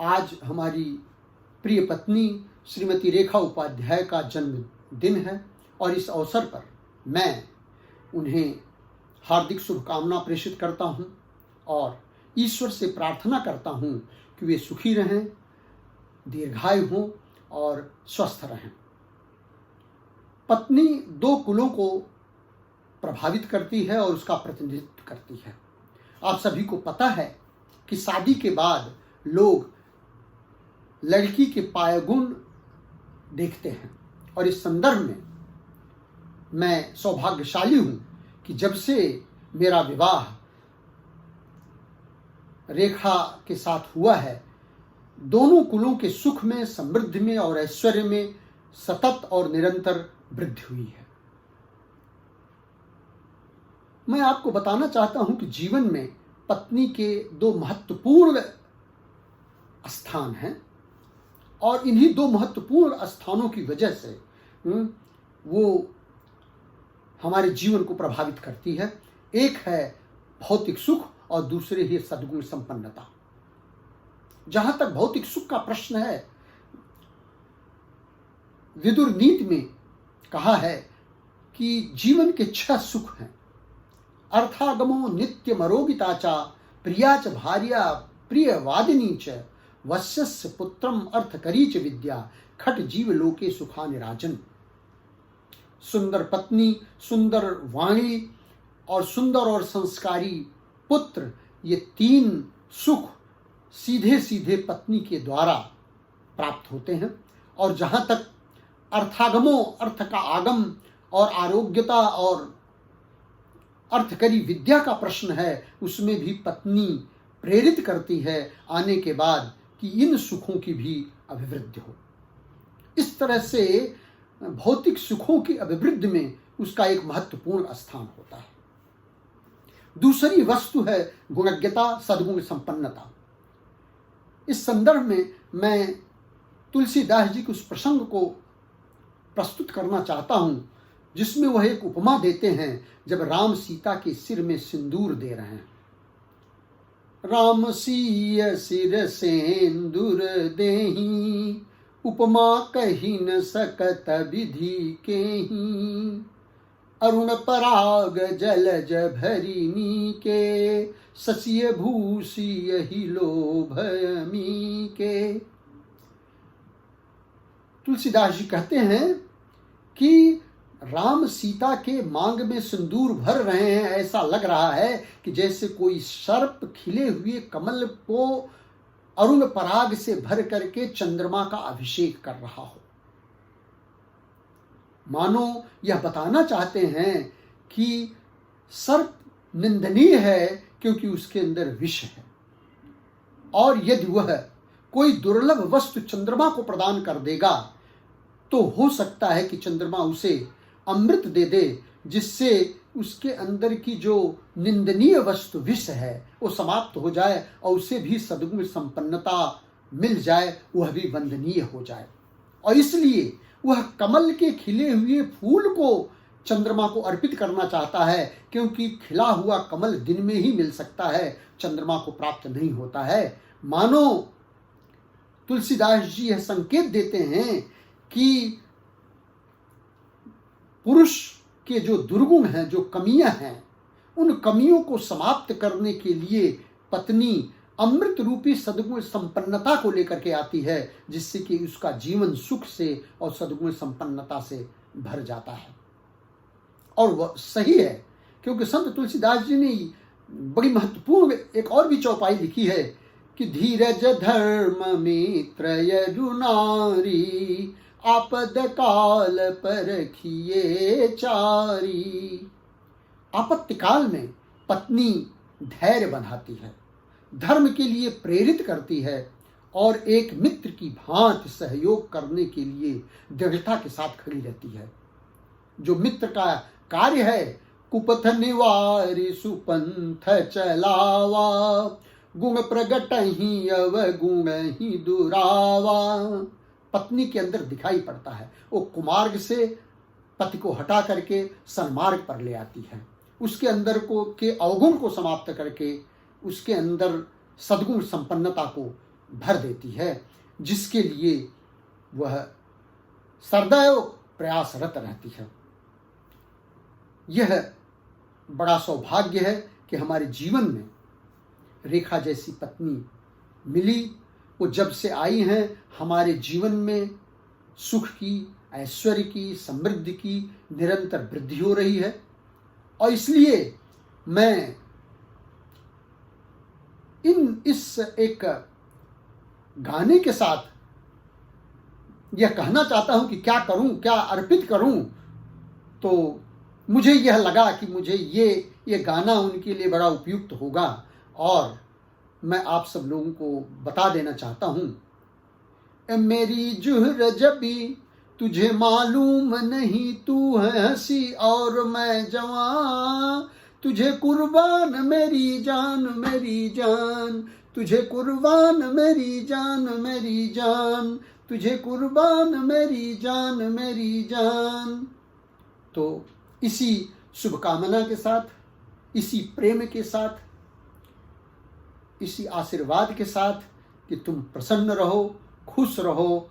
आज हमारी प्रिय पत्नी श्रीमती रेखा उपाध्याय का जन्मदिन है और इस अवसर पर मैं उन्हें हार्दिक शुभकामना प्रेषित करता हूं और ईश्वर से प्रार्थना करता हूं कि वे सुखी रहें, दीर्घायु हों और स्वस्थ रहें। पत्नी दो कुलों को प्रभावित करती है और उसका प्रतिनिधित्व करती है। आप सभी को पता है कि शादी के बाद लोग लड़की के पायगुण देखते हैं और इस संदर्भ में मैं सौभाग्यशाली हूं कि जब से मेरा विवाह रेखा के साथ हुआ है, दोनों कुलों के सुख में, समृद्धि में और ऐश्वर्य में सतत और निरंतर वृद्धि हुई है। मैं आपको बताना चाहता हूं कि जीवन में पत्नी के दो महत्वपूर्ण स्थान हैं और इन्हीं दो महत्वपूर्ण स्थानों की वजह से वो हमारे जीवन को प्रभावित करती है। एक है भौतिक सुख और दूसरे है सद्गुण संपन्नता। जहां तक भौतिक सुख का प्रश्न है, विदुर नीति में कहा है कि जीवन के 6 सुख हैं। अर्थागमो नित्य मरोगिताचा प्रिया च भार्या प्रियवादिनी च वश्यस्य पुत्रम अर्थकरी च विद्या खट जीव लोके सुखानिराजन। सुंदर पत्नी, सुंदर वाणी और सुंदर और संस्कारी पुत्र, ये 3 सुख सीधे सीधे पत्नी के द्वारा प्राप्त होते हैं। और जहां तक अर्थागमो, अर्थ का आगम और आरोग्यता और अर्थकरी विद्या का प्रश्न है, उसमें भी पत्नी प्रेरित करती है आने के बाद कि इन सुखों की भी अभिवृद्धि हो। इस तरह से भौतिक सुखों की अभिवृद्धि में उसका एक महत्वपूर्ण स्थान होता है। दूसरी वस्तु है गुणज्ञता, सद्गुण संपन्नता। इस संदर्भ में मैं तुलसीदास जी के उस प्रसंग को प्रस्तुत करना चाहता हूं जिसमें वह एक उपमा देते हैं जब राम सीता के सिर में सिंदूर दे रहे हैं। राम सीय सिर सिंदूर देहि, उपमा कही न सकत विधि केहि। अरुण पराग जलज भरिनी के, शशिय भूषी यही लोभमी के। तुलसीदास जी कहते हैं कि राम सीता के मांग में सिंदूर भर रहे हैं। ऐसा लग रहा है कि जैसे कोई सर्प खिले हुए कमल को अरुण पराग से भर करके चंद्रमा का अभिषेक कर रहा हो। मानो यह बताना चाहते हैं कि सर्प निंदनीय है क्योंकि उसके अंदर विष है, और यदि वह कोई दुर्लभ वस्तु चंद्रमा को प्रदान कर देगा तो हो सकता है कि चंद्रमा उसे अमृत दे दे, जिससे उसके अंदर की जो निंदनीय वस्तु विष है वो समाप्त हो जाए और उसे भी सद्गुण संपन्नता मिल जाए, वह भी वंदनीय हो जाए। और इसलिए वह कमल के खिले हुए फूल को चंद्रमा को अर्पित करना चाहता है, क्योंकि खिला हुआ कमल दिन में ही मिल सकता है, चंद्रमा को प्राप्त नहीं होता है। मानो तुलसीदास जी यह संकेत देते हैं कि पुरुष के जो दुर्गुण हैं, जो कमियां हैं, उन कमियों को समाप्त करने के लिए पत्नी अमृत रूपी सद्गुण संपन्नता को लेकर के आती है, जिससे कि उसका जीवन सुख से और सद्गुण संपन्नता से भर जाता है। और वह सही है, क्योंकि संत तुलसीदास जी ने बड़ी महत्वपूर्ण एक और भी चौपाई लिखी है कि धीरज धर्म मित्र यदु नारी, आपद काल परखिए चारी। आपत्ति काल में पत्नी धैर्य बंधाती है, धर्म के लिए प्रेरित करती है और एक मित्र की भांति सहयोग करने के लिए दृढ़ता के साथ खड़ी रहती है। जो मित्र का कार्य है, कुपथ निवारि सुपंथ चलावा, गुण प्रगट ही अवगुण ही दुरावा। पत्नी के अंदर दिखाई पड़ता है, वो कुमार्ग से पति को हटा करके सन्मार्ग पर ले आती है, उसके अंदर के अवगुण को समाप्त करके उसके अंदर सद्गुण संपन्नता को भर देती है, जिसके लिए वह सदैव प्रयासरत रहती है। यह बड़ा सौभाग्य है कि हमारे जीवन में रेखा जैसी पत्नी मिली। वो जब से आई हैं हमारे जीवन में सुख की, ऐश्वर्य की, समृद्धि की निरंतर वृद्धि हो रही है। और इसलिए मैं इस एक गाने के साथ यह कहना चाहता हूं कि क्या करूं, क्या अर्पित करूं। तो मुझे यह लगा कि मुझे ये गाना उनके लिए बड़ा उपयुक्त होगा और मैं आप सब लोगों को बता देना चाहता हूं। मेरी जुहर जबी तुझे मालूम नहीं, तू है हंसी और मैं जवान, तुझे कुर्बान मेरी जान मेरी जान, तुझे कुर्बान मेरी जान मेरी जान, तुझे कुर्बान मेरी जान मेरी जान। तो इसी शुभकामना के साथ, इसी प्रेम के साथ, इसी आशीर्वाद के साथ कि तुम प्रसन्न रहो, खुश रहो,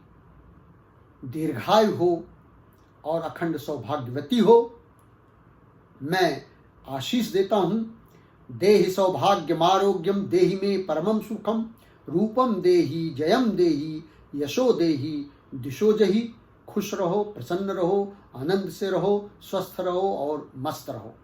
दीर्घायु हो और अखंड सौभाग्यवती हो, मैं आशीष देता हूँ। देहि सौभाग्यमारोग्यम देहि में परमं सुखम, रूपम देहि जयम देहि यशो देहि दिशो जहि। खुश रहो, प्रसन्न रहो, आनंद से रहो, स्वस्थ रहो और मस्त रहो।